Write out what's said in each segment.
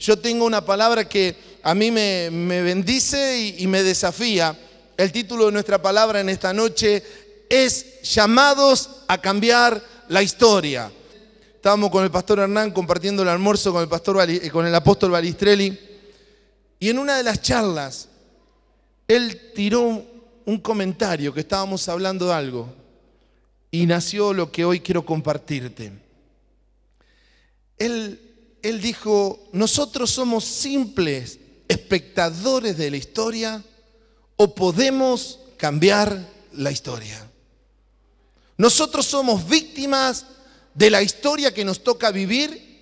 yo tengo una palabra que a mí me bendice y me desafía. El título de nuestra palabra en esta noche es llamados a cambiar la historia. Estábamos con el pastor Hernán compartiendo el almuerzo con el apóstol Balistrelli, y en una de las charlas él tiró un comentario, que estábamos hablando de algo, y nació lo que hoy quiero compartirte. Él dijo: nosotros somos simples espectadores de la historia o podemos cambiar la historia. Nosotros somos víctimas de la historia que nos toca vivir,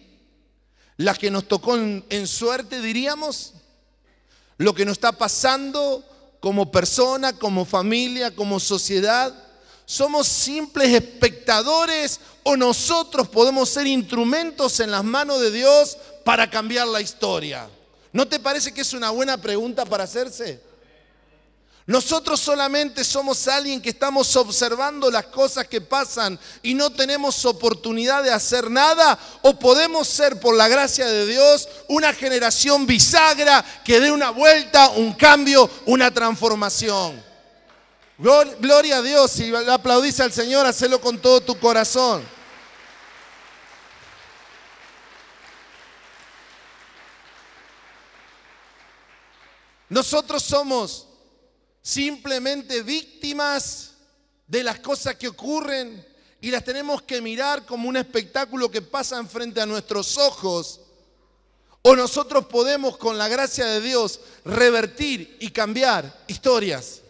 la que nos tocó en suerte, diríamos, lo que nos está pasando como persona, como familia, como sociedad. ¿Somos simples espectadores o nosotros podemos ser instrumentos en las manos de Dios para cambiar la historia? ¿No te parece que es una buena pregunta para hacerse? Nosotros solamente somos alguien que estamos observando las cosas que pasan y no tenemos oportunidad de hacer nada, o podemos ser, por la gracia de Dios, una generación bisagra que dé una vuelta, un cambio, una transformación. Gloria a Dios. Si le aplaudís al Señor, hacelo con todo tu corazón. Nosotros somos simplemente víctimas de las cosas que ocurren y las tenemos que mirar como un espectáculo que pasa enfrente a nuestros ojos. O nosotros podemos, con la gracia de Dios, revertir y cambiar historias.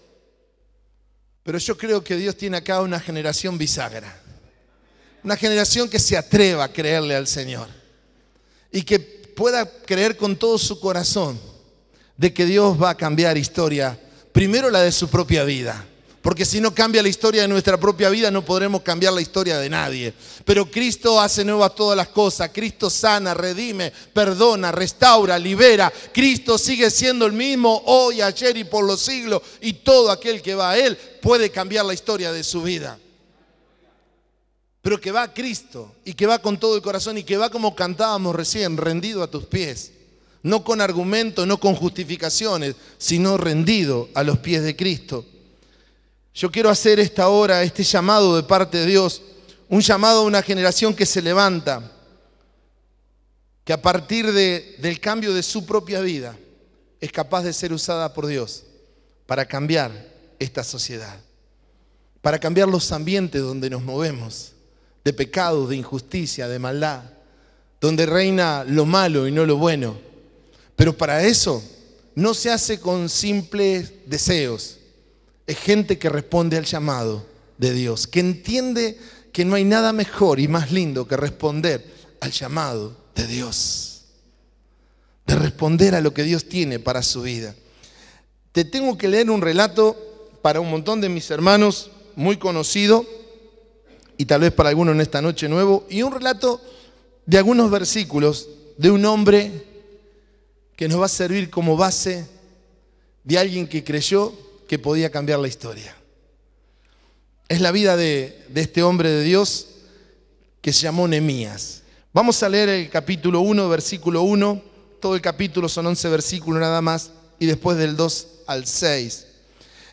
Pero yo creo que Dios tiene acá una generación bisagra. Una generación que se atreva a creerle al Señor. Y que pueda creer con todo su corazón de que Dios va a cambiar historia. Primero la de su propia vida. Porque si no cambia la historia de nuestra propia vida, no podremos cambiar la historia de nadie. Pero Cristo hace nuevas todas las cosas. Cristo sana, redime, perdona, restaura, libera. Cristo sigue siendo el mismo hoy, ayer y por los siglos. Y todo aquel que va a Él puede cambiar la historia de su vida. Pero que va a Cristo y que va con todo el corazón y que va, como cantábamos recién, rendido a tus pies. No con argumentos, no con justificaciones, sino rendido a los pies de Cristo. Yo quiero hacer esta hora, este llamado de parte de Dios, un llamado a una generación que se levanta, que a partir del cambio de su propia vida es capaz de ser usada por Dios para cambiar esta sociedad, para cambiar los ambientes donde nos movemos, de pecado, de injusticia, de maldad, donde reina lo malo y no lo bueno. Pero para eso no se hace con simples deseos. Es gente que responde al llamado de Dios, que entiende que no hay nada mejor y más lindo que responder al llamado de Dios, de responder a lo que Dios tiene para su vida. Te tengo que leer un relato para un montón de mis hermanos, muy conocido, y tal vez para algunos en esta noche nuevo, y un relato de algunos versículos de un hombre que nos va a servir como base de alguien que creyó que podía cambiar la historia. Es la vida de este hombre de Dios que se llamó Nehemías. Vamos a leer el capítulo 1, versículo 1. Todo el capítulo son 11 versículos nada más, y después del 2 al 6.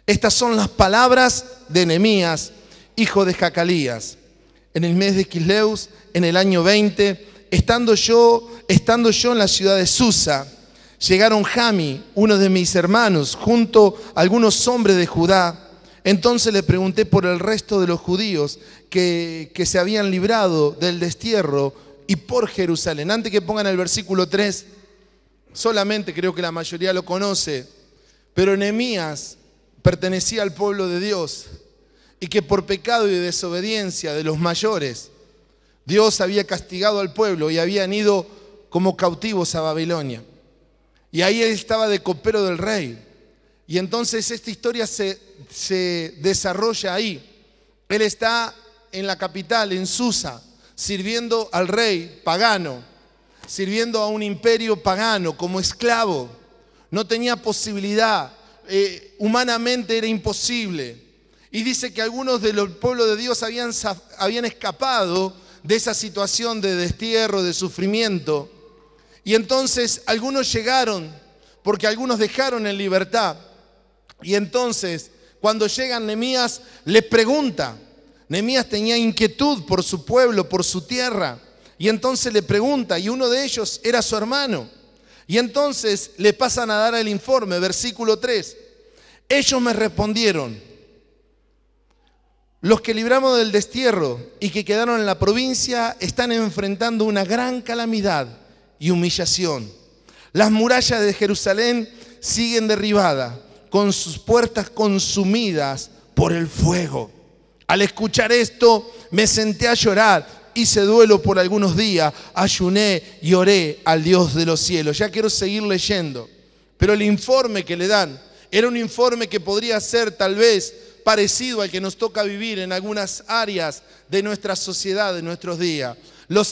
Estas son las palabras de Nehemías, hijo de Jacalías. En el mes de Quisleus, en el año 20, estando yo en la ciudad de Susa, llegaron Jami, uno de mis hermanos, junto a algunos hombres de Judá. Entonces le pregunté por el resto de los judíos que se habían librado del destierro y por Jerusalén. Antes que pongan el versículo 3, solamente creo que la mayoría lo conoce, pero Nehemías pertenecía al pueblo de Dios y que por pecado y desobediencia de los mayores, Dios había castigado al pueblo y habían ido como cautivos a Babilonia. Y ahí él estaba de copero del rey. Y entonces esta historia se desarrolla ahí. Él está en la capital, en Susa, sirviendo al rey pagano, sirviendo a un imperio pagano como esclavo. No tenía posibilidad, humanamente era imposible. Y dice que algunos del pueblo de Dios habían escapado de esa situación de destierro, de sufrimiento. Y entonces algunos llegaron, porque algunos dejaron en libertad. Y entonces, cuando llegan, Nehemías les pregunta. Nehemías tenía inquietud por su pueblo, por su tierra. Y entonces le pregunta, y uno de ellos era su hermano. Y entonces le pasan a dar el informe, versículo 3. Ellos me respondieron: los que libramos del destierro y que quedaron en la provincia están enfrentando una gran calamidad y humillación. Las murallas de Jerusalén siguen derribadas, con sus puertas consumidas por el fuego. Al escuchar esto, me senté a llorar. Hice duelo por algunos días, ayuné y oré al Dios de los cielos. Ya quiero seguir leyendo, pero el informe que le dan era un informe que podría ser tal vez parecido al que nos toca vivir en algunas áreas de nuestra sociedad, de nuestros días.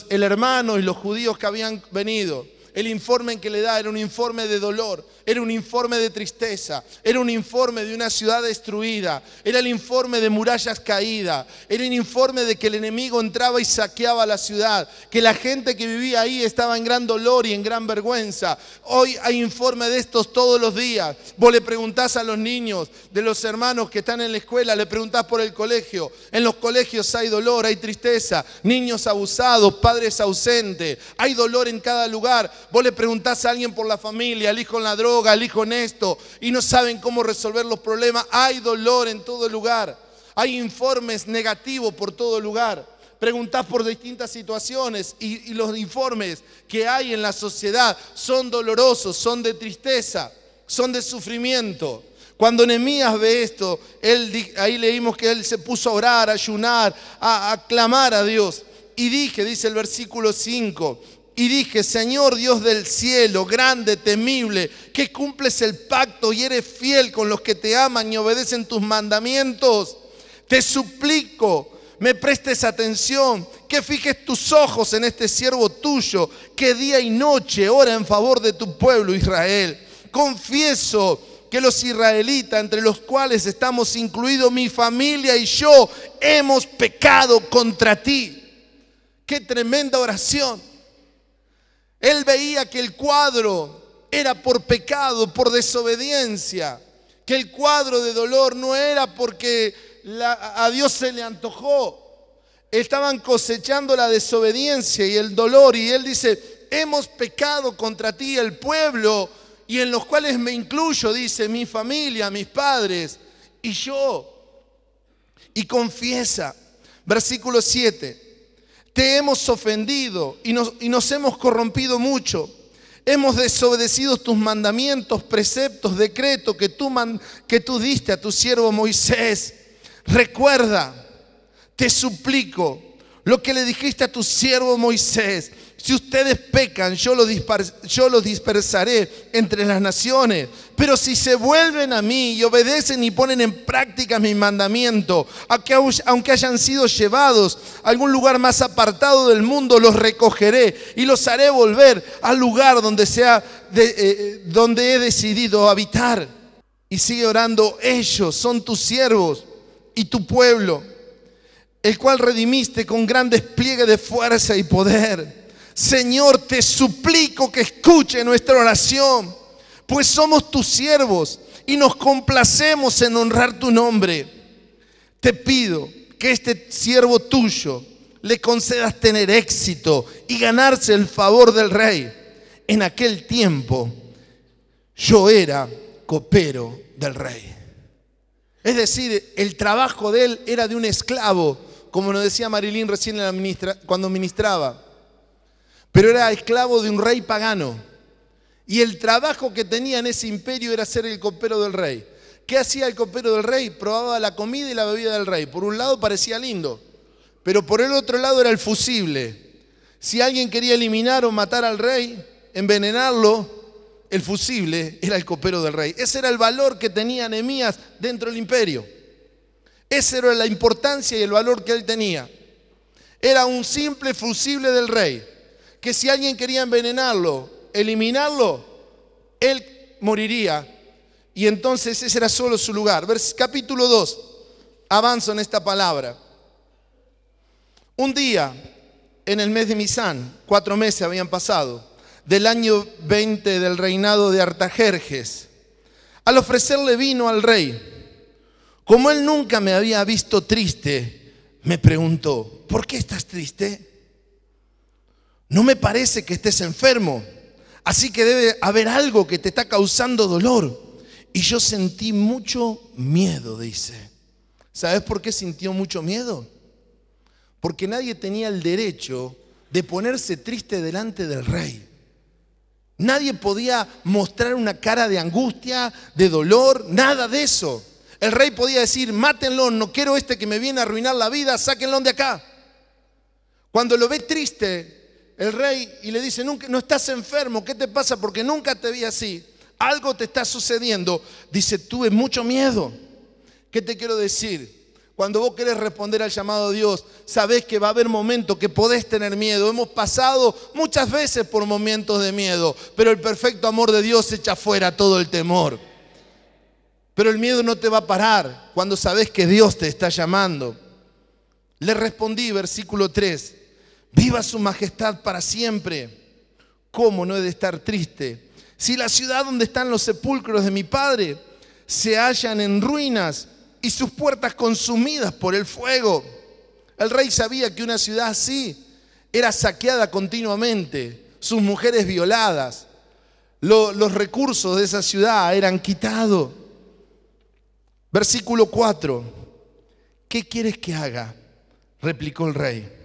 El hermano y los judíos que habían venido, el informe que le da era un informe de dolor, era un informe de tristeza, era un informe de una ciudad destruida, era el informe de murallas caídas, era un informe de que el enemigo entraba y saqueaba la ciudad, que la gente que vivía ahí estaba en gran dolor y en gran vergüenza. Hoy hay informe de estos todos los días. Vos le preguntás a los niños de los hermanos que están en la escuela, le preguntás por el colegio. En los colegios hay dolor, hay tristeza, niños abusados, padres ausentes, hay dolor en cada lugar. Vos le preguntás a alguien por la familia, el hijo en la droga, el hijo en esto, y no saben cómo resolver los problemas. Hay dolor en todo lugar. Hay informes negativos por todo lugar. Preguntás por distintas situaciones y los informes que hay en la sociedad son dolorosos, son de tristeza, son de sufrimiento. Cuando Nehemías ve esto, ahí leímos que él se puso a orar, a ayunar, a clamar a Dios. Y dice el versículo 5, y dije: Señor Dios del cielo, grande, temible, que cumples el pacto y eres fiel con los que te aman y obedecen tus mandamientos, te suplico, me prestes atención, que fijes tus ojos en este siervo tuyo, que día y noche ora en favor de tu pueblo Israel. Confieso que los israelitas, entre los cuales estamos incluidos mi familia y yo, hemos pecado contra ti. ¡Qué tremenda oración! Él veía que el cuadro era por pecado, por desobediencia, que el cuadro de dolor no era porque a Dios se le antojó. Estaban cosechando la desobediencia y el dolor, y él dice: hemos pecado contra ti, el pueblo, y en los cuales me incluyo, dice, mi familia, mis padres y yo. Y confiesa, versículo 7, te hemos ofendido y nos hemos corrompido mucho. Hemos desobedecido tus mandamientos, preceptos, decretos que tú diste a tu siervo Moisés. Recuerda, te suplico, lo que le dijiste a tu siervo Moisés: si ustedes pecan, yo los dispersaré entre las naciones. Pero si se vuelven a mí y obedecen y ponen en práctica mis mandamientos, aunque hayan sido llevados a algún lugar más apartado del mundo, los recogeré y los haré volver al lugar donde he decidido habitar. Y sigue orando: ellos son tus siervos y tu pueblo, el cual redimiste con gran despliegue de fuerza y poder. Señor, te suplico que escuche nuestra oración, pues somos tus siervos y nos complacemos en honrar tu nombre. Te pido que este siervo tuyo le concedas tener éxito y ganarse el favor del rey. En aquel tiempo yo era copero del rey. Es decir, el trabajo de él era de un esclavo, como nos decía Marilyn recién cuando ministraba. Pero era esclavo de un rey pagano. Y el trabajo que tenía en ese imperio era ser el copero del rey. ¿Qué hacía el copero del rey? Probaba la comida y la bebida del rey. Por un lado parecía lindo, pero por el otro lado era el fusible. Si alguien quería eliminar o matar al rey, envenenarlo, el fusible era el copero del rey. Ese era el valor que tenía Nehemías dentro del imperio. Esa era la importancia y el valor que él tenía. Era un simple fusible del rey, que si alguien quería envenenarlo, eliminarlo, él moriría. Y entonces ese era solo su lugar. Capítulo 2, avanzo en esta palabra. Un día, en el mes de Misán, 4 meses habían pasado, del año 20 del reinado de Artajerjes. Al ofrecerle vino al rey, como él nunca me había visto triste, me preguntó: ¿por qué estás triste? No me parece que estés enfermo, así que debe haber algo que te está causando dolor. Y yo sentí mucho miedo, dice. ¿Sabes por qué sintió mucho miedo? Porque nadie tenía el derecho de ponerse triste delante del rey. Nadie podía mostrar una cara de angustia, de dolor, nada de eso. El rey podía decir: mátenlo, no quiero que me viene a arruinar la vida, sáquenlo de acá. Cuando lo ve triste el rey y le dice: no estás enfermo, ¿qué te pasa? Porque nunca te vi así, algo te está sucediendo. Dice: tuve mucho miedo. ¿Qué te quiero decir? Cuando vos querés responder al llamado de Dios, sabés que va a haber momentos que podés tener miedo. Hemos pasado muchas veces por momentos de miedo, pero el perfecto amor de Dios echa fuera todo el temor. Pero el miedo no te va a parar cuando sabés que Dios te está llamando. Le respondí, versículo 3: viva su majestad para siempre. ¿Cómo no he de estar triste? Si la ciudad donde están los sepulcros de mi padre se hallan en ruinas y sus puertas consumidas por el fuego. El rey sabía que una ciudad así era saqueada continuamente, sus mujeres violadas, los recursos de esa ciudad eran quitados. Versículo 4: ¿qué quieres que haga?, replicó el rey.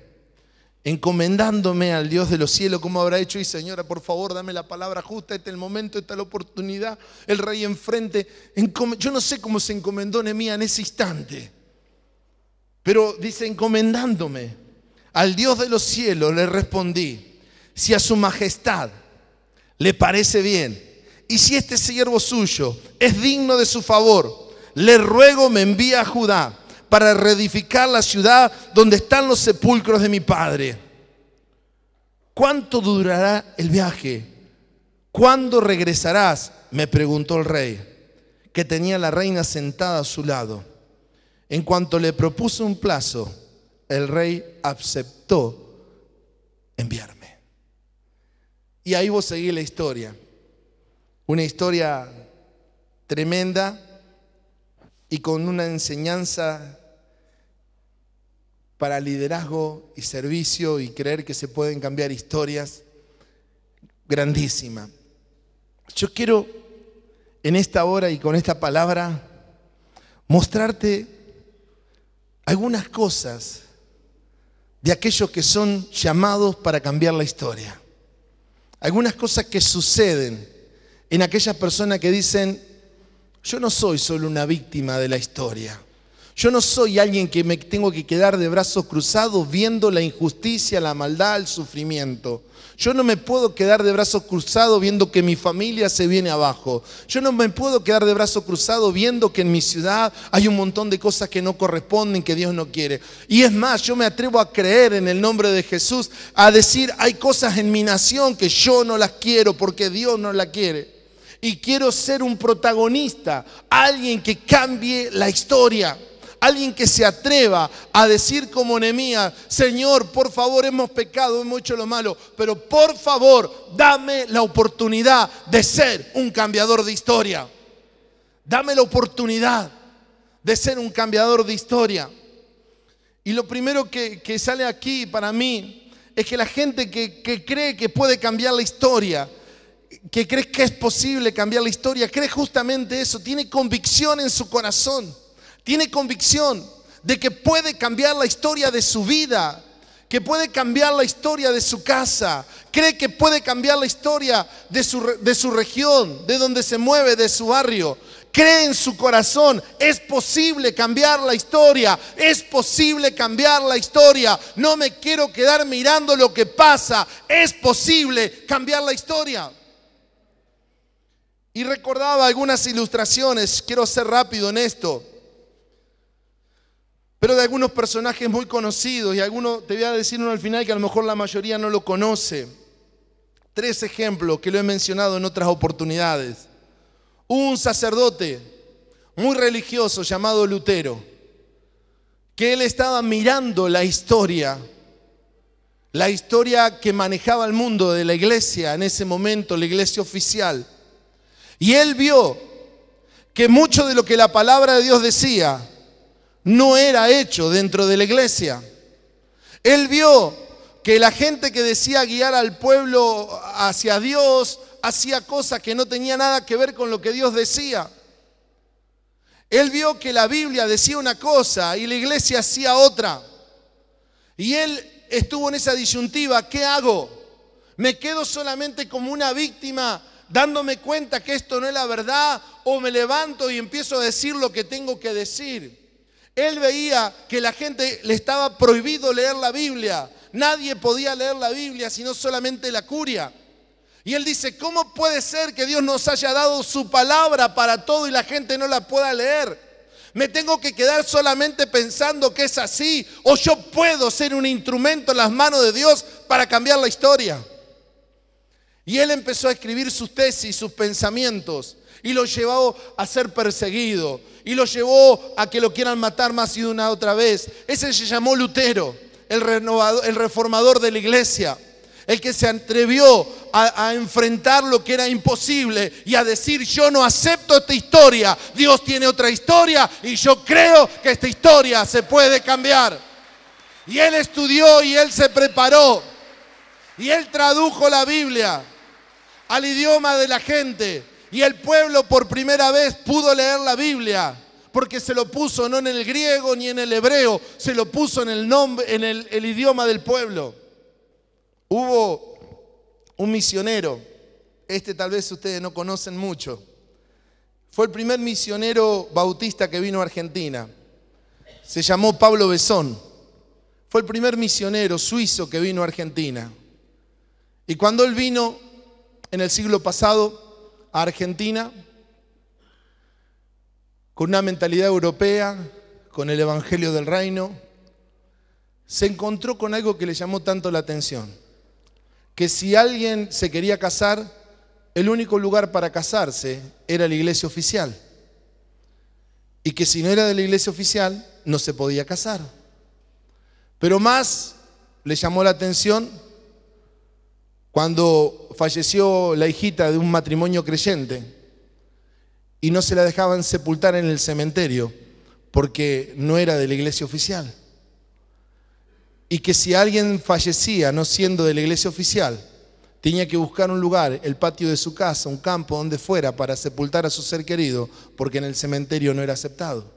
Encomendándome al Dios de los cielos, como habrá hecho. Y señora, por favor, dame la palabra justa, este es el momento, esta es la oportunidad. El rey enfrente, yo no sé cómo se encomendó Nehemías en ese instante, pero dice: encomendándome al Dios de los cielos, le respondí: si a su majestad le parece bien, y si este siervo suyo es digno de su favor, le ruego me envíe a Judá para reedificar la ciudad donde están los sepulcros de mi padre. ¿Cuánto durará el viaje? ¿Cuándo regresarás?, me preguntó el rey, que tenía a la reina sentada a su lado. En cuanto le propuso un plazo, el rey aceptó enviarme. Y ahí vos seguís la historia. Una historia tremenda y con una enseñanza para liderazgo y servicio y creer que se pueden cambiar historias grandísima. Yo quiero en esta hora y con esta palabra mostrarte algunas cosas de aquellos que son llamados para cambiar la historia. Algunas cosas que suceden en aquellas personas que dicen: yo no soy solo una víctima de la historia. Yo no soy alguien que me tengo que quedar de brazos cruzados viendo la injusticia, la maldad, el sufrimiento. Yo no me puedo quedar de brazos cruzados viendo que mi familia se viene abajo. Yo no me puedo quedar de brazos cruzados viendo que en mi ciudad hay un montón de cosas que no corresponden, que Dios no quiere. Y es más, yo me atrevo a creer en el nombre de Jesús, a decir: hay cosas en mi nación que yo no las quiero porque Dios no las quiere. Y quiero ser un protagonista, alguien que cambie la historia. Alguien que se atreva a decir como Nehemías: Señor, por favor, hemos pecado, hemos hecho lo malo, pero por favor, dame la oportunidad de ser un cambiador de historia. Dame la oportunidad de ser un cambiador de historia. Y lo primero que sale aquí para mí es que la gente que cree que puede cambiar la historia, que cree que es posible cambiar la historia, cree justamente eso, tiene convicción en su corazón. Tiene convicción de que puede cambiar la historia de su vida, que puede cambiar la historia de su casa. Cree que puede cambiar la historia de su región, de donde se mueve, de su barrio. Cree en su corazón: es posible cambiar la historia, es posible cambiar la historia. No me quiero quedar mirando lo que pasa, es posible cambiar la historia. Y recordaba algunas ilustraciones, quiero ser rápido en esto, pero de algunos personajes muy conocidos, y algunos te voy a decir uno al final que a lo mejor la mayoría no lo conoce. 3 ejemplos que lo he mencionado en otras oportunidades. Un sacerdote muy religioso llamado Lutero, que él estaba mirando la historia la historia que manejaba el mundo de la iglesia en ese momento, la iglesia oficial. Y él vio que mucho de lo que la palabra de Dios decía no era hecho dentro de la iglesia. Él vio que la gente que decía guiar al pueblo hacia Dios hacía cosas que no tenían nada que ver con lo que Dios decía. Él vio que la Biblia decía una cosa y la iglesia hacía otra. Y él estuvo en esa disyuntiva: ¿qué hago? ¿Me quedo solamente como una víctima dándome cuenta que esto no es la verdad, o me levanto y empiezo a decir lo que tengo que decir? Él veía que la gente le estaba prohibido leer la Biblia. Nadie podía leer la Biblia sino solamente la curia. Y él dice: ¿cómo puede ser que Dios nos haya dado su palabra para todo y la gente no la pueda leer? ¿Me tengo que quedar solamente pensando que es así, o yo puedo ser un instrumento en las manos de Dios para cambiar la historia? Y él empezó a escribir sus tesis, sus pensamientos, y lo llevó a ser perseguido, y lo llevó a que lo quieran matar más y una otra vez. Ese se llamó Lutero, el reformador de la iglesia, el que se atrevió a enfrentar lo que era imposible y a decir: yo no acepto esta historia, Dios tiene otra historia y yo creo que esta historia se puede cambiar. Y él estudió y él se preparó y él tradujo la Biblia al idioma de la gente, y el pueblo por primera vez pudo leer la Biblia, porque se lo puso no en el griego ni en el hebreo, se lo puso en el idioma del pueblo. Hubo un misionero, tal vez ustedes no conocen mucho, fue el primer misionero bautista que vino a Argentina, se llamó Pablo Besón, fue el primer misionero suizo que vino a Argentina. Y cuando él vino en el siglo pasado a Argentina, con una mentalidad europea, con el evangelio del reino, se encontró con algo que le llamó tanto la atención: que si alguien se quería casar, el único lugar para casarse era la iglesia oficial, y que si no era de la iglesia oficial no se podía casar. Pero más le llamó la atención cuando falleció la hijita de un matrimonio creyente y no se la dejaban sepultar en el cementerio porque no era de la iglesia oficial. Y que si alguien fallecía no siendo de la iglesia oficial, tenía que buscar un lugar, el patio de su casa, un campo, donde fuera, para sepultar a su ser querido, porque en el cementerio no era aceptado.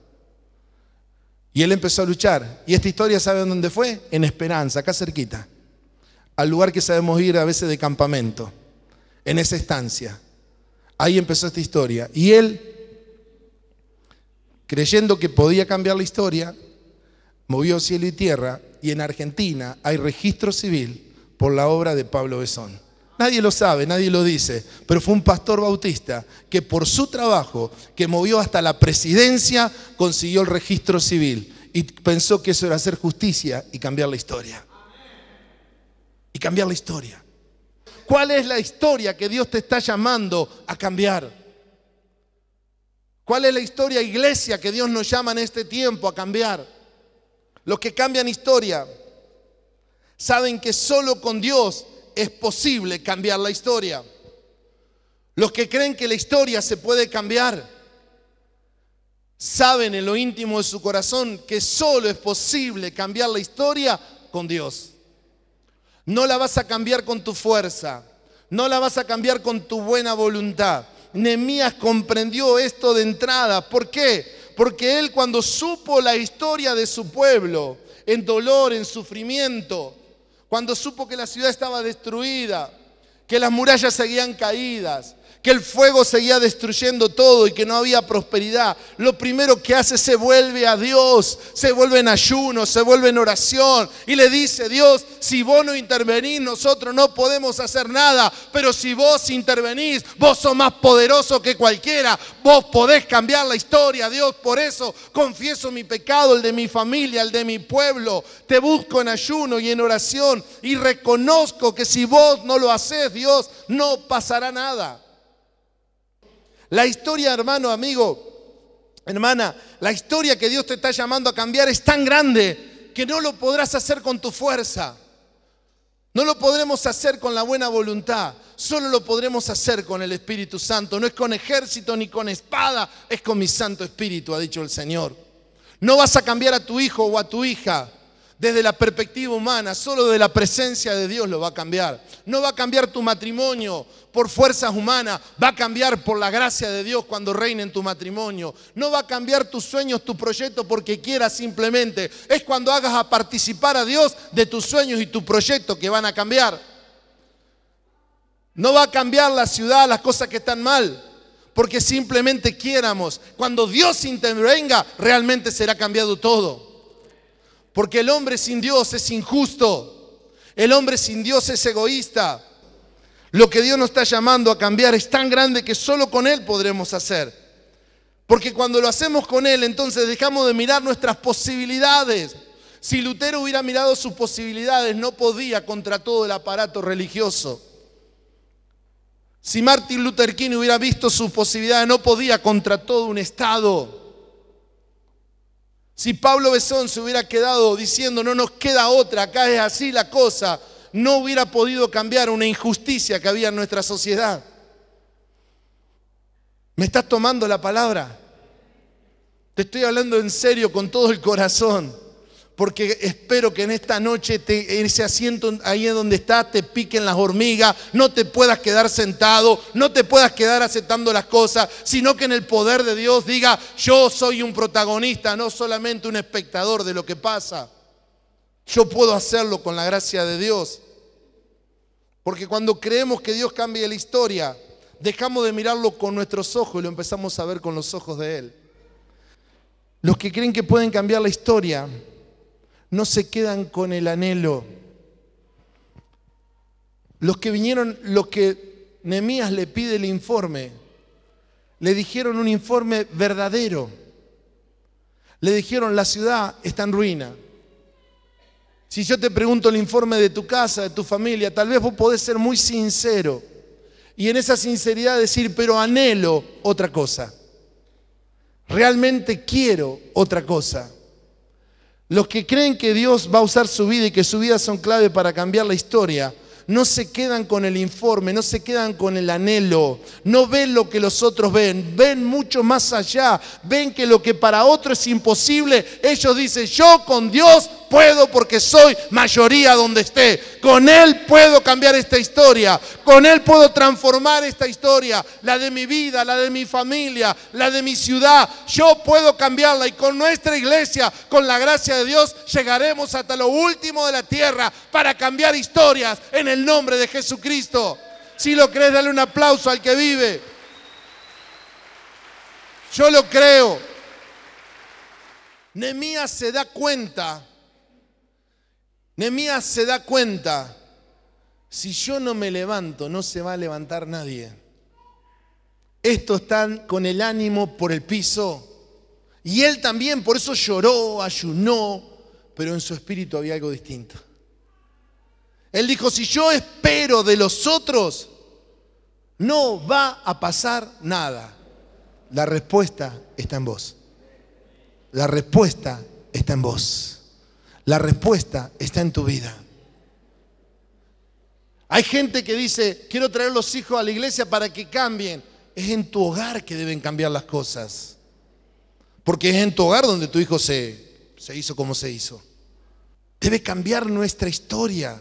Y él empezó a luchar. Y esta historia, ¿saben dónde fue? En Esperanza, acá cerquita, al lugar que sabemos ir a veces de campamento, en esa estancia. Ahí empezó esta historia. Y él, creyendo que podía cambiar la historia, movió cielo y tierra, y en Argentina hay registro civil por la obra de Pablo Besón. Nadie lo sabe, nadie lo dice, pero fue un pastor bautista que por su trabajo, que movió hasta la presidencia, consiguió el registro civil y pensó que eso era hacer justicia y cambiar la historia. Y cambiar la historia. ¿Cuál es la historia que Dios te está llamando a cambiar? ¿Cuál es la historia, iglesia, que Dios nos llama en este tiempo a cambiar? Los que cambian historia saben que solo con Dios es posible cambiar la historia. Los que creen que la historia se puede cambiar saben en lo íntimo de su corazón que solo es posible cambiar la historia con Dios. No la vas a cambiar con tu fuerza, no la vas a cambiar con tu buena voluntad. Nehemías comprendió esto de entrada. ¿Por qué? Porque él, cuando supo la historia de su pueblo, en dolor, en sufrimiento, cuando supo que la ciudad estaba destruida, que las murallas seguían caídas, que el fuego seguía destruyendo todo y que no había prosperidad, lo primero que hace, se vuelve a Dios, se vuelve en ayuno, se vuelve en oración y le dice: Dios, si vos no intervenís, nosotros no podemos hacer nada, pero si vos intervenís, vos sos más poderoso que cualquiera, vos podés cambiar la historia. Dios, por eso confieso mi pecado, el de mi familia, el de mi pueblo, te busco en ayuno y en oración y reconozco que si vos no lo hacés, Dios, no pasará nada. La historia, hermano, amigo, hermana, la historia que Dios te está llamando a cambiar es tan grande que no lo podrás hacer con tu fuerza. No lo podremos hacer con la buena voluntad, solo lo podremos hacer con el Espíritu Santo. No es con ejército ni con espada, es con mi Santo Espíritu, ha dicho el Señor. No vas a cambiar a tu hijo o a tu hija desde la perspectiva humana, solo de la presencia de Dios lo va a cambiar. No va a cambiar tu matrimonio por fuerzas humanas, va a cambiar por la gracia de Dios cuando reine en tu matrimonio. No va a cambiar tus sueños, tu proyecto porque quieras simplemente. Es cuando hagas a participar a Dios de tus sueños y tu proyecto que van a cambiar. No va a cambiar la ciudad, las cosas que están mal, porque simplemente quiéramos. Cuando Dios intervenga, realmente será cambiado todo. Porque el hombre sin Dios es injusto. El hombre sin Dios es egoísta. Lo que Dios nos está llamando a cambiar es tan grande que solo con Él podremos hacer. Porque cuando lo hacemos con Él, entonces dejamos de mirar nuestras posibilidades. Si Lutero hubiera mirado sus posibilidades, no podía contra todo el aparato religioso. Si Martin Luther King hubiera visto sus posibilidades, no podía contra todo un Estado. Si Pablo Besón se hubiera quedado diciendo no nos queda otra, acá es así la cosa, no hubiera podido cambiar una injusticia que había en nuestra sociedad. ¿Me estás tomando la palabra? Te estoy hablando en serio con todo el corazón, porque espero que en esta noche en ese asiento ahí donde estás te piquen las hormigas, no te puedas quedar sentado, no te puedas quedar aceptando las cosas, sino que en el poder de Dios diga, yo soy un protagonista, no solamente un espectador de lo que pasa. Yo puedo hacerlo con la gracia de Dios. Porque cuando creemos que Dios cambia la historia, dejamos de mirarlo con nuestros ojos y lo empezamos a ver con los ojos de Él. Los que creen que pueden cambiar la historia no se quedan con el anhelo. Los que vinieron, lo que Nehemías le pide el informe, le dijeron un informe verdadero. Le dijeron, la ciudad está en ruina. Si yo te pregunto el informe de tu casa, de tu familia, tal vez vos podés ser muy sincero y en esa sinceridad decir, pero anhelo otra cosa. Realmente quiero otra cosa. Los que creen que Dios va a usar su vida y que su vida son clave para cambiar la historia, no se quedan con el informe, no se quedan con el anhelo, no ven lo que los otros ven, ven mucho más allá, ven que lo que para otros es imposible, ellos dicen, yo con Dios puedo porque soy mayoría donde esté, con Él puedo cambiar esta historia, con Él puedo transformar esta historia, la de mi vida, la de mi familia, la de mi ciudad, yo puedo cambiarla y con nuestra iglesia, con la gracia de Dios, llegaremos hasta lo último de la tierra para cambiar historias en el nombre de Jesucristo. Si lo crees, dale un aplauso al que vive. Yo lo creo. Nehemías se da cuenta. Nehemías se da cuenta. Si yo no me levanto, no se va a levantar nadie. Estos están con el ánimo por el piso. Y él también, por eso lloró, ayunó, pero en su espíritu había algo distinto. Él dijo, si yo espero de los otros, no va a pasar nada. La respuesta está en vos. La respuesta está en vos. La respuesta está en tu vida. Hay gente que dice, quiero traer los hijos a la iglesia para que cambien. Es en tu hogar que deben cambiar las cosas. Porque es en tu hogar donde tu hijo se hizo como se hizo. Debe cambiar nuestra historia.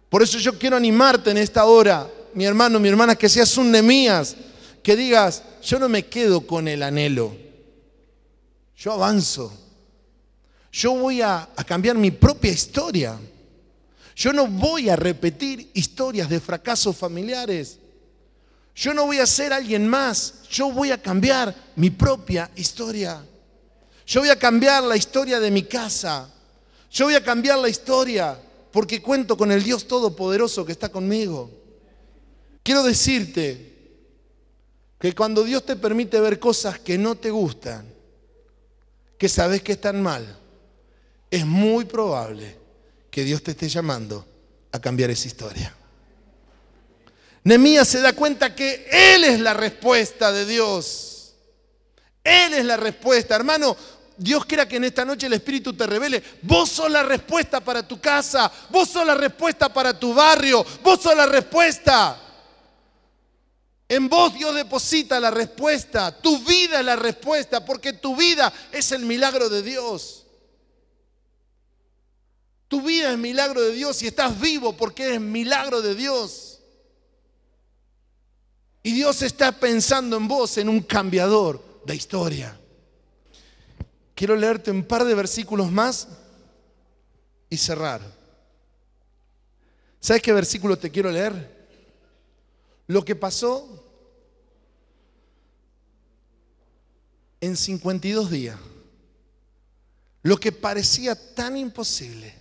Por eso yo quiero animarte en esta hora, mi hermano, mi hermana, que seas un Nehemías, que digas, yo no me quedo con el anhelo, yo avanzo, yo voy a cambiar mi propia historia, yo no voy a repetir historias de fracasos familiares, yo no voy a ser alguien más, yo voy a cambiar mi propia historia, yo voy a cambiar la historia de mi casa, yo voy a cambiar la historia porque cuento con el Dios Todopoderoso que está conmigo. Quiero decirte que cuando Dios te permite ver cosas que no te gustan, que sabes que están mal, es muy probable que Dios te esté llamando a cambiar esa historia. Nehemías se da cuenta que Él es la respuesta de Dios. Él es la respuesta. Hermano, Dios quiera que en esta noche el Espíritu te revele. Vos sos la respuesta para tu casa. Vos sos la respuesta para tu barrio. Vos sos la respuesta. En vos Dios deposita la respuesta. Tu vida es la respuesta, porque tu vida es el milagro de Dios. Tu vida es milagro de Dios y estás vivo porque eres milagro de Dios. Y Dios está pensando en vos, en un cambiador de historia. Quiero leerte un par de versículos más y cerrar. ¿Sabes qué versículo te quiero leer? Lo que pasó en 52 días. Lo que parecía tan imposible.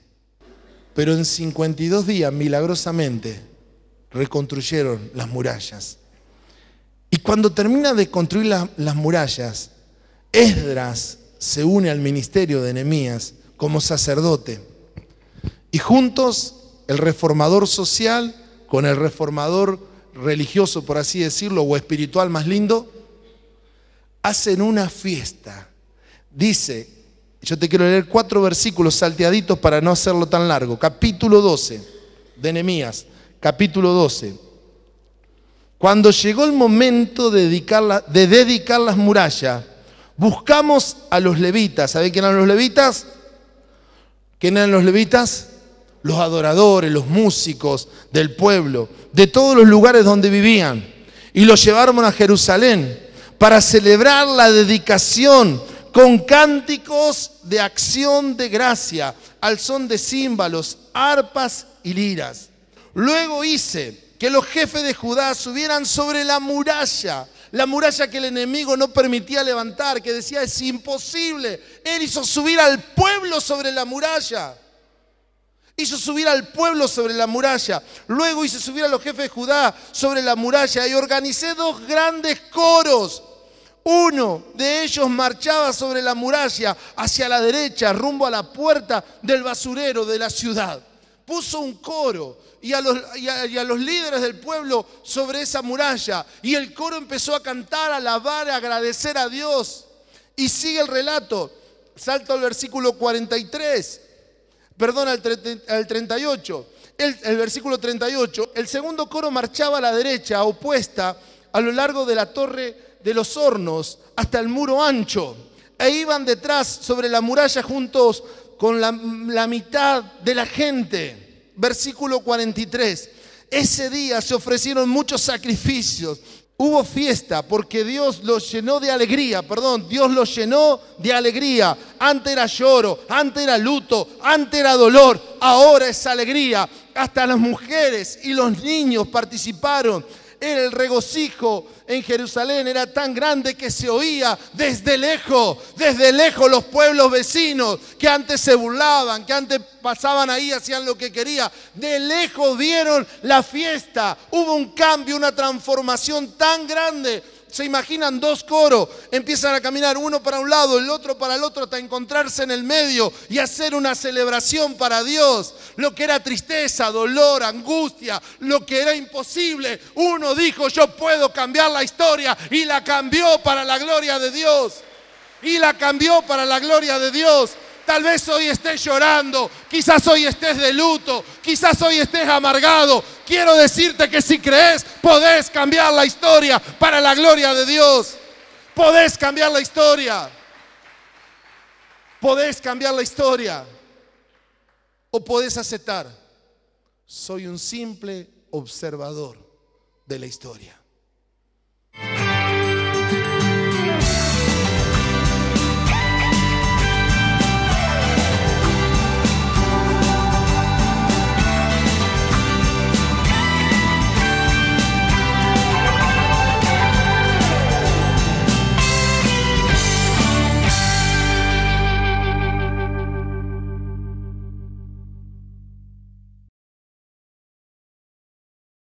Pero en 52 días, milagrosamente, reconstruyeron las murallas. Y cuando termina de construir las murallas, Esdras se une al ministerio de Nehemías como sacerdote. Y juntos, el reformador social con el reformador religioso, por así decirlo, o espiritual más lindo, hacen una fiesta. Dice, yo te quiero leer 4 versículos salteaditos para no hacerlo tan largo. Capítulo 12 de Nehemías, capítulo 12. Cuando llegó el momento de dedicar las murallas, buscamos a los levitas. ¿Saben quién eran los levitas? ¿Quién eran los levitas? Los adoradores, los músicos del pueblo, de todos los lugares donde vivían. Y los llevaron a Jerusalén para celebrar la dedicación con cánticos de acción de gracia, al son de címbalos, arpas y liras. Luego hice que los jefes de Judá subieran sobre la muralla que el enemigo no permitía levantar, que decía es imposible. Él hizo subir al pueblo sobre la muralla. Hizo subir al pueblo sobre la muralla. Luego hice subir a los jefes de Judá sobre la muralla y organicé 2 grandes coros. Uno de ellos marchaba sobre la muralla hacia la derecha, rumbo a la puerta del basurero de la ciudad. Puso un coro y a los líderes del pueblo sobre esa muralla. Y el coro empezó a cantar, a alabar, a agradecer a Dios. Y sigue el relato. Salto al versículo 43. Perdón, al 38. El versículo 38. El segundo coro marchaba a la derecha, opuesta, a lo largo de la torre de los hornos hasta el muro ancho, e iban detrás sobre la muralla juntos con la mitad de la gente. Versículo 43. Ese día se ofrecieron muchos sacrificios. Hubo fiesta porque Dios los llenó de alegría. Dios los llenó de alegría. Antes era lloro, antes era luto, antes era dolor. Ahora es alegría. Hasta las mujeres y los niños participaron. El regocijo en Jerusalén era tan grande que se oía desde lejos los pueblos vecinos que antes se burlaban, que antes pasaban ahí, hacían lo que querían. De lejos vieron la fiesta. Hubo un cambio, una transformación tan grande. Se imaginan 2 coros, empiezan a caminar uno para un lado, el otro para el otro, hasta encontrarse en el medio y hacer una celebración para Dios. Lo que era tristeza, dolor, angustia, lo que era imposible, uno dijo: yo puedo cambiar la historia, y la cambió para la gloria de Dios. Y la cambió para la gloria de Dios. Tal vez hoy estés llorando, quizás hoy estés de luto, quizás hoy estés amargado. Quiero decirte que si crees, podés cambiar la historia para la gloria de Dios. Podés cambiar la historia. Podés cambiar la historia. O podés aceptar: soy un simple observador de la historia.